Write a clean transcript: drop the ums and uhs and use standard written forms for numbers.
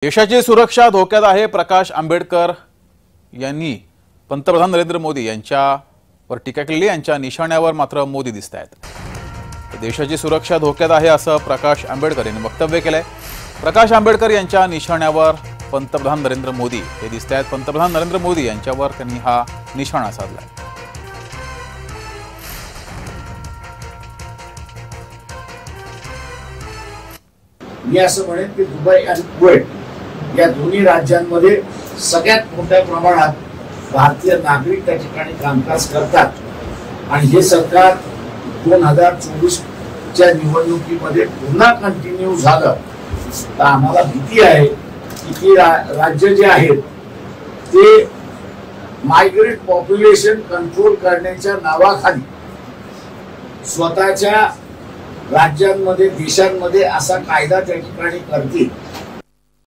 देशाची सुरक्षा धोक्यात आहे. प्रकाश आंबेडकर यांनी पंतप्रधान नरेंद्र मोदी यांच्यावर टीका केली. यांच्या निशाण्यावर मात्र मोदी दिसत आहेत. देशाची सुरक्षा धोक्यात आहे असं प्रकाश आंबेडकर यांनी वक्तव्य केलंय. प्रकाश आंबेडकर यांच्या निशाण्यावर पंतप्रधान नरेंद्र मोदी हे दिसत आहेत. पंतप्रधान नरेंद्र मोदी यांच्यावर त्यांनी हा निशाणा साधलाय. मी असं म्हणेन की दुबई आणि कुवेत या दोन्ही राज्यांमध्ये सगळ्यात मोठ्या प्रमाणात भारतीय नागरिक त्या ठिकाणी कामकाज करतात आणि हे सरकार 2024च्या निवडणुकीमध्ये पुन्हा कंटिन्यू झालं तर आम्हाला भीती आहे की ती राज्य जे आहेत ते मायग्रेट पॉप्युलेशन कंट्रोल करण्याच्या नावाखाली स्वतःच्या राज्यांमध्ये देशांमध्ये असा कायदा त्या ठिकाणी करतील